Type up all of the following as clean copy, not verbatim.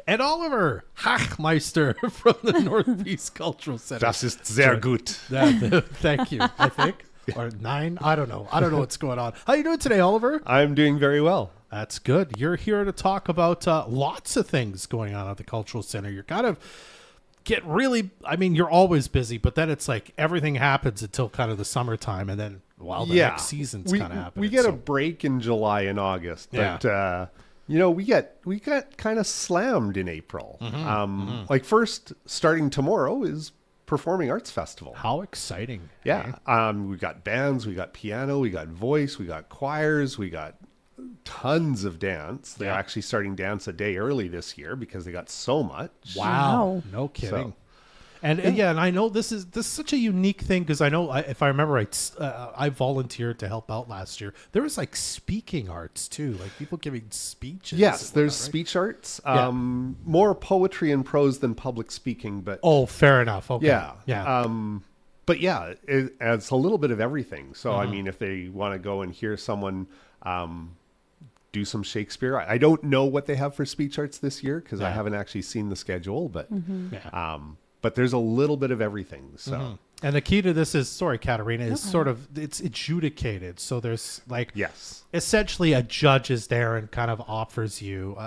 and Oliver Hachmeister from the Northeast Cultural Center. Das ist sehr gut. Thank you, I think. Or 9? I don't know. I don't know what's going on. How you doing today, Oliver? I'm doing very well. That's good. You're here to talk about lots of things going on at the Cultural Center. You're kind of you're always busy, but then it's like everything happens until kind of the summertime, and then the next season's kind of happening. We get a break in July and August, but we got kind of slammed in April. Like first, starting tomorrow is Performing Arts Festival. How exciting. Yeah. We got bands, we got piano, we got voice, we got choirs, we got tons of dance. They're actually starting dance a day early this year because they got so much. Wow. No kidding. And I know this is such a unique thing because I know if I remember right, I volunteered to help out last year. There was like speaking arts too, like people giving speeches. Yes, there's speech arts, more poetry and prose than public speaking. But fair enough. Okay. Yeah. But it's a little bit of everything. So I mean, if they want to go and hear someone do some Shakespeare, I don't know what they have for speech arts this year because I haven't actually seen the schedule, but. But there's a little bit of everything. So, and the key to this is, sorry, Katerina, is sort of it's adjudicated. So there's essentially a judge is there and kind of offers you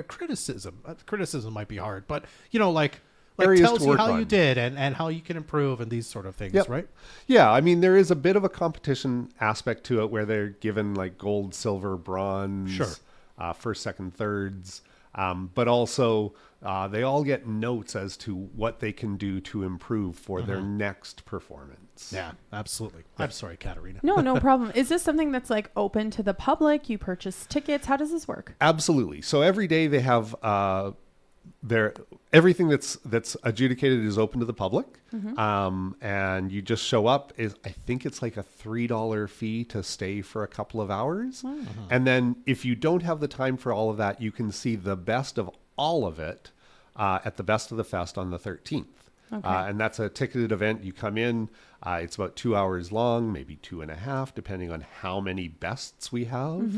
criticism. Criticism might be hard, but tells you how you did and how you can improve and these sort of things, right? Yeah, I mean there is a bit of a competition aspect to it where they're given like gold, silver, bronze, first, second, thirds. But also they all get notes as to what they can do to improve for their next performance. Yeah, absolutely. I'm sorry, Katerina. No problem. Is this something that's like open to the public? You purchase tickets? How does this work? Absolutely. So every day they have everything that's adjudicated is open to the public. And you just show up. I think it's like a $3 fee to stay for a couple of hours. And then if you don't have the time for all of that, you can see the best of all of it at the Best of the Fest on the 13th. And that's a ticketed event. You come in, it's about 2 hours long, maybe 2.5, depending on how many bests we have.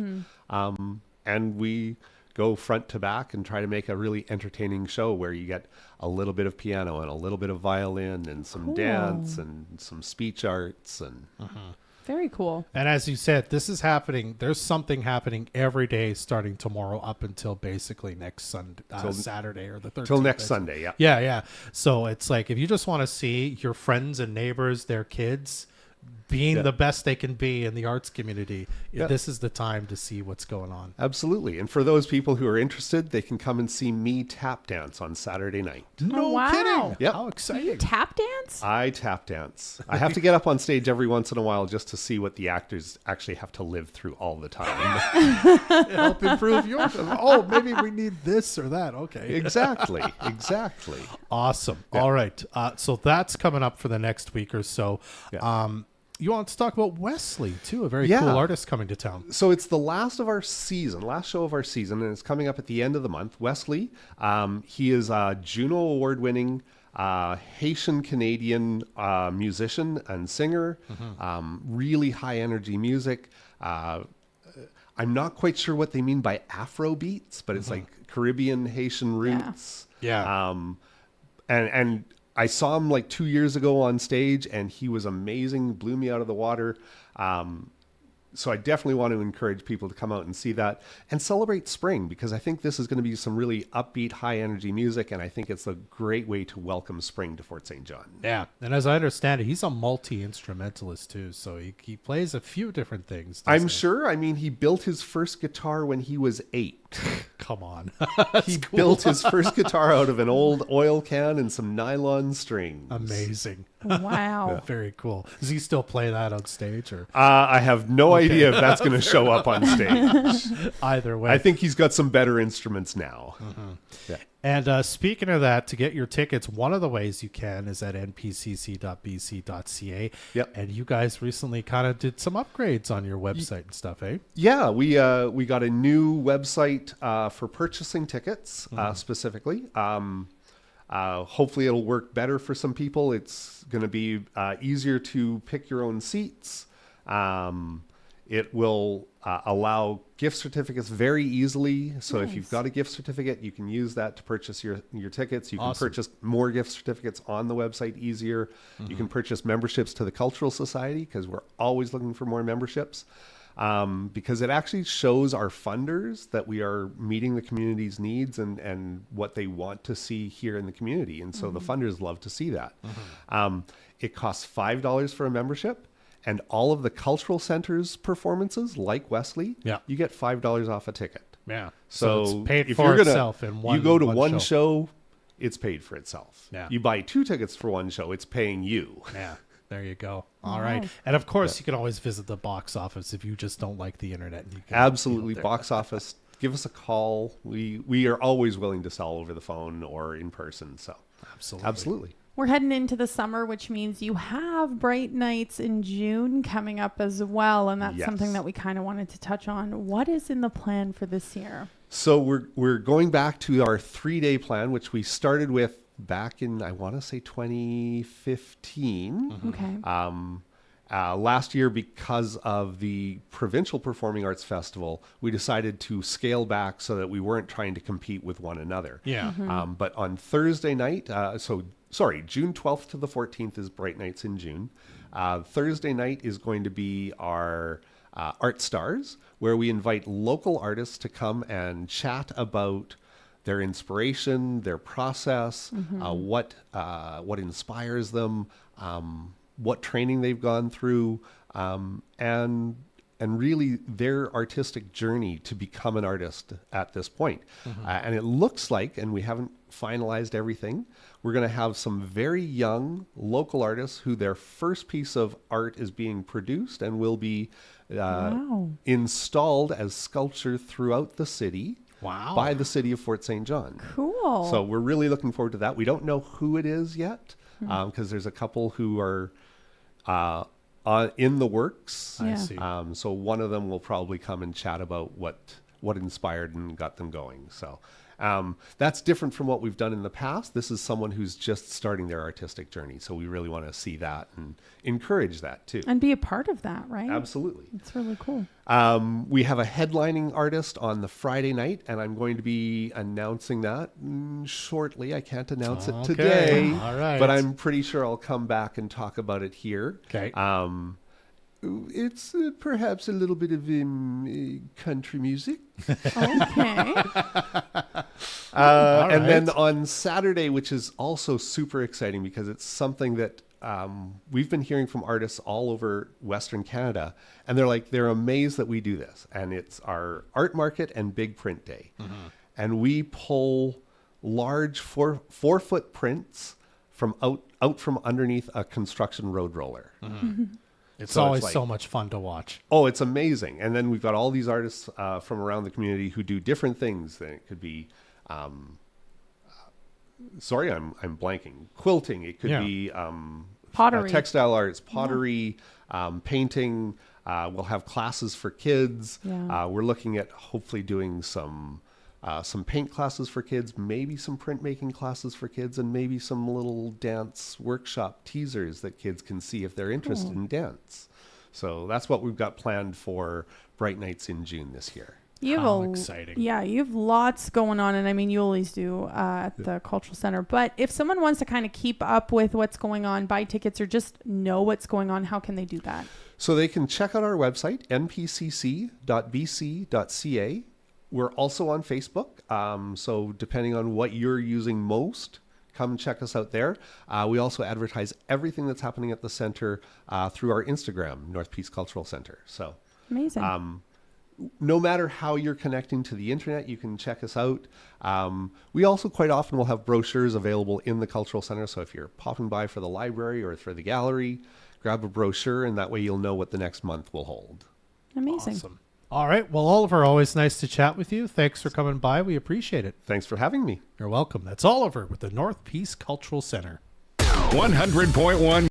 And we go front to back and try to make a really entertaining show where you get a little bit of piano and a little bit of violin and some dance and some speech arts and Very cool. And as you said, this is happening. There's something happening every day starting tomorrow up until basically next Sunday, Saturday or the 13th. Till next Sunday, Yeah. So it's like if you just want to see your friends and neighbors, their kids being the best they can be in the arts community, this is the time to see what's going on. Absolutely. And for those people who are interested, they can come and see me tap dance on Saturday night. No kidding. Yep. How exciting. You tap dance? I tap dance. I have to get up on stage every once in a while just to see what the actors actually have to live through all the time. Help improve yours. Oh, maybe we need this or that. Okay. Exactly. Awesome. Yeah. All right. So that's coming up for the next week or so. Yeah. You want to talk about Welsi, too, a very cool artist coming to town. So it's the last show of our season, and it's coming up at the end of the month. Welsi, he is a Juno Award-winning Haitian-Canadian musician and singer, really high-energy music. I'm not quite sure what they mean by Afro beats, but it's like Caribbean, Haitian roots. Yeah. And I saw him like 2 years ago on stage, and he was amazing, blew me out of the water. So I definitely want to encourage people to come out and see that and celebrate spring, because I think this is going to be some really upbeat, high-energy music, and I think it's a great way to welcome spring to Fort St. John. Yeah, and as I understand it, he's a multi-instrumentalist too, so he plays a few different things. I'm sure. I mean, he built his first guitar when he was 8. Come on. He built his first guitar out of an old oil can and some nylon strings. Amazing. Wow. Very cool. Does he still play that on stage? Or I have no idea if that's going to show up on stage. Either way. I think he's got some better instruments now. Yeah. And speaking of that, to get your tickets, one of the ways you can is at npcc.bc.ca. Yep. And you guys recently kind of did some upgrades on your website and stuff, eh? Yeah, we got a new website for purchasing tickets specifically. Hopefully it'll work better for some people. It's going to be easier to pick your own seats. It will allow gift certificates very easily. So Nice. if you've got a gift certificate, you can use that to purchase your tickets. You can Awesome. purchase more gift certificates on the website easier. You can purchase memberships to the Cultural Society, because we're always looking for more memberships. Because it actually shows our funders that we are meeting the community's needs and what they want to see here in the community. And so the funders love to see that. It costs $5 for a membership, and all of the cultural centers performances like Wesley, Yeah. you get $5 off a ticket. Yeah. So it's paid if for you're gonna, itself in one. you go to one show, it's paid for itself. Yeah. You buy 2 tickets for one show, it's paying you. Yeah. There you go. All All right. right. And of course, you can always visit the box office if you just don't like the internet. You can Absolutely. be out there. Box office, give us a call. We are always willing to sell over the phone or in person. So absolutely. We're heading into the summer, which means you have Bright Nights in June coming up as well. And that's Yes. something that we kind of wanted to touch on. What is in the plan for this year? So we're going back to our 3-day plan, which we started with back in, I want to say 2015. Okay. Last year, because of the Provincial Performing Arts Festival, we decided to scale back so that we weren't trying to compete with one another. Yeah. But on Thursday night, June 12th to the 14th is Bright Nights in June. Thursday night is going to be our Art Stars, where we invite local artists to come and chat about their inspiration, their process, what inspires them, what training they've gone through, and really their artistic journey to become an artist at this point. And it looks like, and we haven't finalized everything, we're going to have some very young local artists who their first piece of art is being produced and will be Wow. installed as sculpture throughout the city. Wow. By the city of Fort St. John. Cool. So we're really looking forward to that. We don't know who it is yet, because there's a couple who are in the works. Yeah. I see. So one of them will probably come and chat about what inspired and got them going. So that's different from what we've done in the past. This is someone who's just starting their artistic journey. So we really want to see that and encourage that too. And be a part of that, right? Absolutely. It's really cool. We have a headlining artist on the Friday night, and I'm going to be announcing that shortly. I can't announce it Okay. today, All right. but I'm pretty sure I'll come back and talk about it here. Okay. It's perhaps a little bit of country music. Okay. And then on Saturday, which is also super exciting because it's something that we've been hearing from artists all over Western Canada, and they're amazed that we do this. And it's our art market and big print day. And we pull large 4-foot prints from out from underneath a construction road roller. It's So always it's so much fun to watch. Oh, it's amazing. And then we've got all these artists from around the community who do different things. It could be, I'm blanking. Quilting. It could be Pottery. Textile arts, pottery, painting. We'll have classes for kids. Yeah. We're looking at hopefully doing some paint classes for kids, maybe some printmaking classes for kids, and maybe some little dance workshop teasers that kids can see if they're interested in dance. So that's what we've got planned for Bright Nights in June this year. You have How exciting. Yeah, you have lots going on. And I mean, you always do at the Cultural Center. But if someone wants to kind of keep up with what's going on, buy tickets, or just know what's going on, how can they do that? So they can check out our website, npcc.bc.ca. We're also on Facebook. So depending on what you're using most, come check us out there. We also advertise everything that's happening at the center through our Instagram, North Peace Cultural Center. So Amazing. no matter how you're connecting to the internet, you can check us out. We also quite often will have brochures available in the Cultural Center. So if you're popping by for the library or for the gallery, grab a brochure, and that way you'll know what the next month will hold. Amazing. Awesome. All right. Well, Oliver, always nice to chat with you. Thanks for coming by. We appreciate it. Thanks for having me. You're welcome. That's Oliver with the North Peace Cultural Center. 100.1